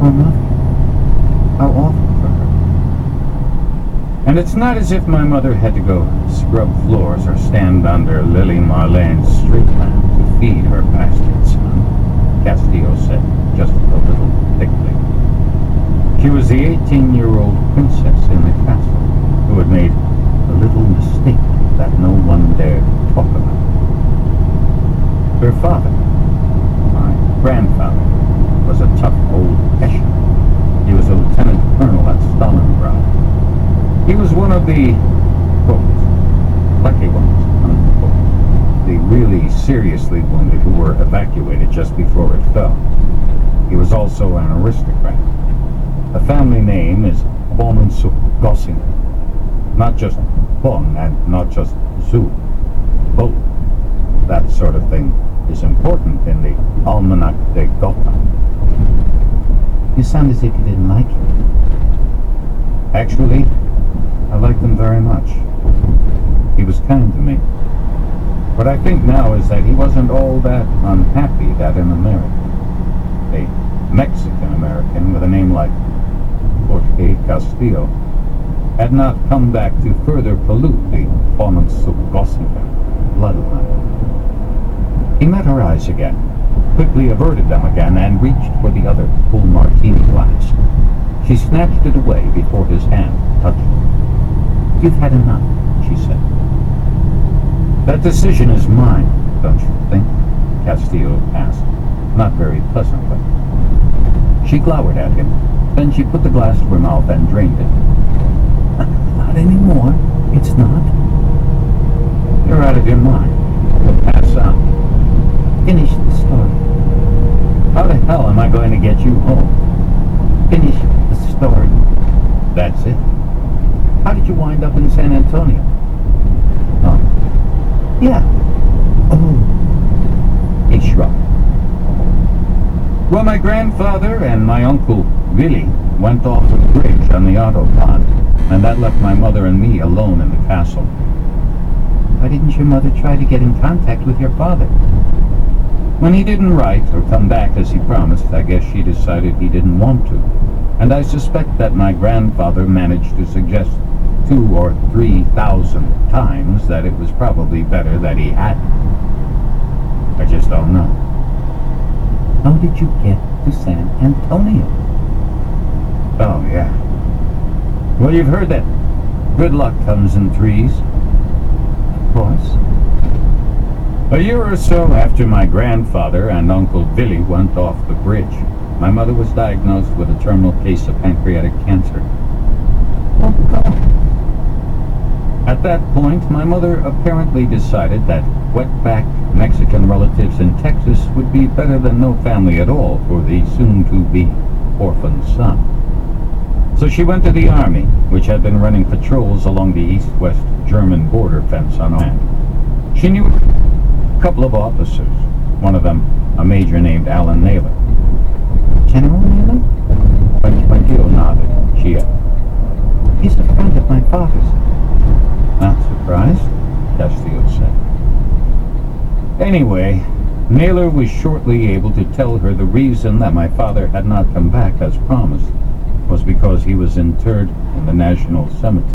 Poor mother. How awful for her. And it's not as if my mother had to go scrub floors or stand under Lily Marlene's street lamp to feed her bastard son, Castillo said, just a little thickly. She was the 18-year-old princess in the castle who had made a little mistake that no one dared talk about. Her father, my grandfather, was a tough old Hessian. He was a lieutenant colonel at Stalingrad. He was one of the, quote, lucky ones, unquote, the really seriously wounded who were evacuated just before it fell. He was also an aristocrat. The family name is Bonensuk-Gossinger. Not just Bon and not just Zu. Both. That sort of thing is important in the Almanach de Gotha. You sound as if you didn't like him. Actually, I liked him very much. He was kind to me. What I think now is that he wasn't all that unhappy that an American, a Mexican-American with a name like Jorge Castillo, had not come back to further pollute the Bonensuk-Gossinger bloodline. He met her eyes again, quickly averted them again, and reached for the other full martini glass. She snatched it away before his hand touched it. You've had enough, she said. That decision is mine, don't you think? Castillo asked, not very pleasantly. She glowered at him. Then she put the glass to her mouth and drained it. Not anymore. It's not. You're out of your mind. Pass on. Finish the story. How the hell am I going to get you home? Finish the story. That's it. How did you wind up in San Antonio? Oh. Yeah. Oh. He shrugged. Well, my grandfather and my uncle Willie went off a bridge on the Autobahn, and that left my mother and me alone in the castle. Why didn't your mother try to get in contact with your father? When he didn't write or come back as he promised, I guess she decided he didn't want to. And I suspect that my grandfather managed to suggest 2,000 or 3,000 times that it was probably better that he hadn't. I just don't know. How did you get to San Antonio? Oh, yeah. Well, you've heard that good luck comes in threes. Of course. A year or so after my grandfather and Uncle Billy went off the bridge, my mother was diagnosed with a terminal case of pancreatic cancer. Oh, God. At that point, my mother apparently decided that wet-back Mexican relatives in Texas would be better than no family at all for the soon-to-be orphan son. So she went to the army, which had been running patrols along the east-west German border fence on land. She knew a couple of officers, one of them a major named Alan Naylor. General Naylor? Quintero nodded. She He's a friend of my father's. Not surprised, Castillo said. Anyway, Naylor was shortly able to tell her the reason that my father had not come back as promised was because he was interred in the National Cemetery.